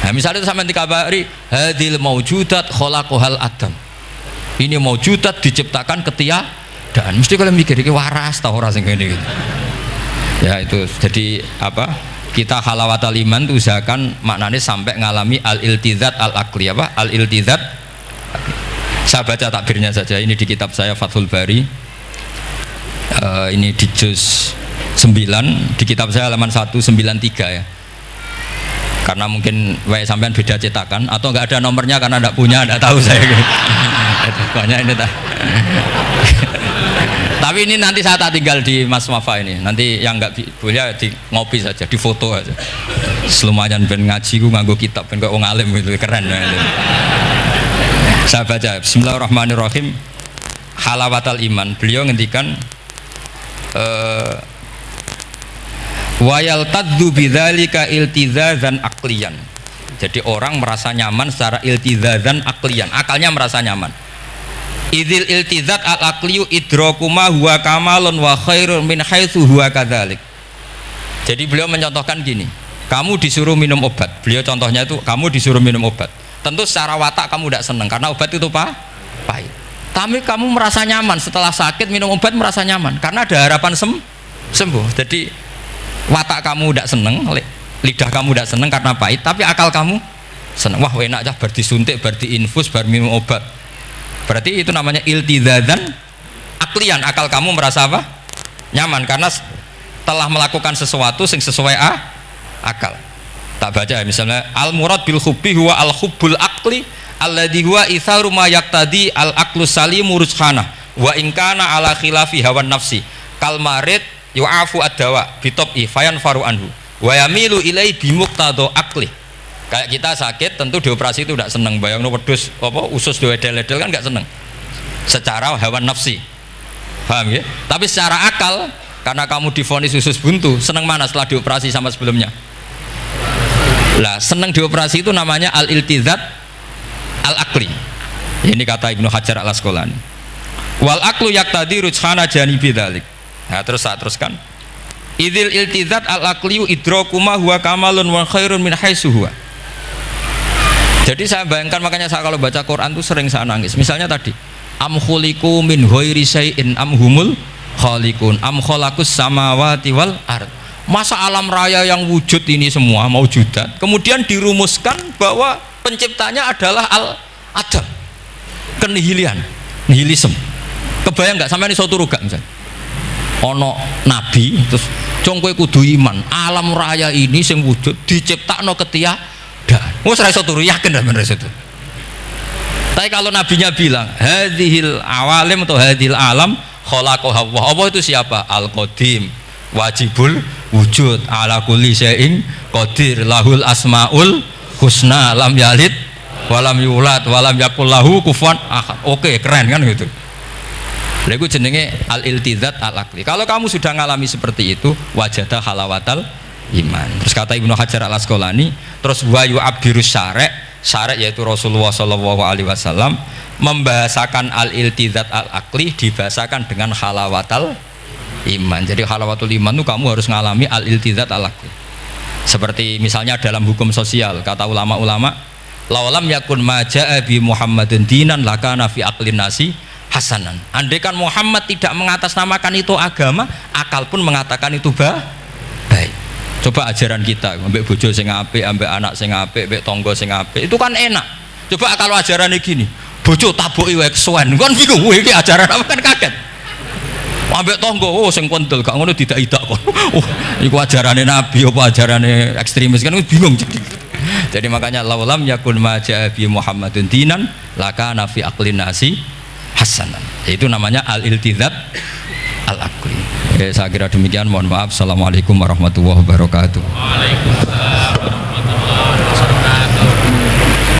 Nah, misalnya itu sampean dikabari hadhil maujudat khalaqahal adam. Ini maujudat diciptakan ketiadaan. Mesti kalian mikir iki waras ta ora sing ngene iki. Ya itu. Jadi apa? Kita halawatul iman itu usahakan maknanya sampai ngalami al-iltizat al-aqli, apa? Al-iltizat. Saya baca takbirnya saja. Ini di kitab saya Fathul Bari. Ini di juz 9, di kitab saya halaman 193 ya. Karena mungkin sampean beda cetakan atau enggak ada nomornya karena enggak punya, enggak tahu saya. Pokoknya ini Tapi ini nanti saya tak tinggal di Mas Wafa ini. Nanti yang enggak boleh di ngopi saja, di foto aja. Lumayan ben ngaji ku nganggo kitab ben kok wong alim gitu, keren ya. Saya baca Bismillahirrahmanirrahim. Halawatul iman. Beliau ngendikan wayal taddu bidzalika iltizazan aqliyan. Jadi orang merasa nyaman secara iltizazan aqliyan, akalnya merasa nyaman. Idzil iltizat al aqliyu idraku ma huwa kamalun wa khairun min haitsu huwa kadzalik. Jadi beliau mencontohkan gini, kamu disuruh minum obat. Beliau contohnya itu kamu disuruh minum obat. Tentu secara watak kamu tidak senang karena obat itu pahit. Tapi kamu merasa nyaman setelah sakit minum obat, merasa nyaman karena ada harapan sembuh. Jadi watak kamu tidak seneng, lidah kamu tidak seneng karena pahit, tapi akal kamu seneng. Wah enak aja, bar disuntik, bar diinfus, bar minum obat. Berarti itu namanya iltizazan aklian, akal kamu merasa apa? Nyaman karena telah melakukan sesuatu yang sesuai akal. Tak baca ya, misalnya al murad bil hubbi huwa al hubbul akli alladhi huwa itharu ma yaqtadi al aqlu salimu rujhana wa in kana ala khilafi hawan nafsi kal marid yu'afu ad-dawa bi tab'i fayan faru anhu wa yamilu ilai bi muqtado akli. Kayak kita sakit tentu dioperasi itu tidak seneng, bayangno wedhus apa usus diedel-edel kan enggak seneng secara hawan nafsi, paham ya? Tapi secara akal karena kamu divonis usus buntu, seneng mana setelah dioperasi sama sebelumnya? Lah seneng dioperasi itu namanya al-iltizat al-akli. Ini kata Ibnu Hajar al-Asqalani. Wal aklu yaqtadi rujhana janibi dzalik. Nah, terus saya teruskan. Idzil iltizat al-akliyu idrakuma huwa kamalun wa khairun min haitsu huwa. Jadi saya bayangkan, makanya saya kalau baca Quran itu sering saya nangis. Misalnya tadi, am khuliqu min ghairi syai'in am humul khaliqun am khalaqus samawati wal ard. Masa alam raya yang wujud ini semua maujudat kemudian dirumuskan bahwa penciptanya adalah al-adam, kenihilian, nihilisme. Kebayang nggak sampai ini suatu ruga misalnya ono nabi terus congkoe kudu iman alam raya ini sing wujud diciptakno ketiadaan. Wes ra iso turu yakin ra bener itu. Tapi kalau nabinya bilang hadhil awalim atau hadhil alam khalaqaha Allah. Allah itu siapa? Al-Qadim, wajibul wujud, ala kulli syai'in qadir, lahul asmaul husna, lam yalid walam yulad walam yakul lahu kufuwan ahad. Oke, keren kan gitu. Lha iku jenenge al-iltizat al-aqli. Kalau kamu sudah ngalami seperti itu, wajada halawatal iman. Terus kata Ibnu Hajar al-Asqalani, terus wa yu'abbirus syara' yaitu Rasulullah sallallahu alaihi wasallam membahasakan al-iltizat al-aqli dibahasakan dengan halawatal iman. Jadi halawatul iman itu kamu harus ngalami al-iltizat al-aqli. Seperti misalnya dalam hukum sosial, kata ulama-ulama, laulam yakun ma ja'a bi Muhammadin dinan lakana fi aqlin nasi hasanan. Andai kan Muhammad tidak mengatasnamakan itu agama, akal pun mengatakan itu baik. Coba ajaran kita, ambek bojo sing apik, ambek anak sing apik, ambek tangga sing apik, itu kan enak. Coba kalau ajarannya gini, bojo tabuki wae kesuwen, kan bingung, iki ajaran apa kan kaget. Ambek tangga, oh sing kontel, gak ngono tidak kok. Oh, iku ajarane Nabi apa ajarane ekstremis kan bingung jadi. Jadi makanya laulam yakun ma ja'a bi Muhammadun dinan lakana fi aqlin nasi hasanan. Itu namanya al-iltizat al-aqli. Saya kira demikian, mohon maaf. Assalamualaikum warahmatullahi wabarakatuh. Waalaikumsalam.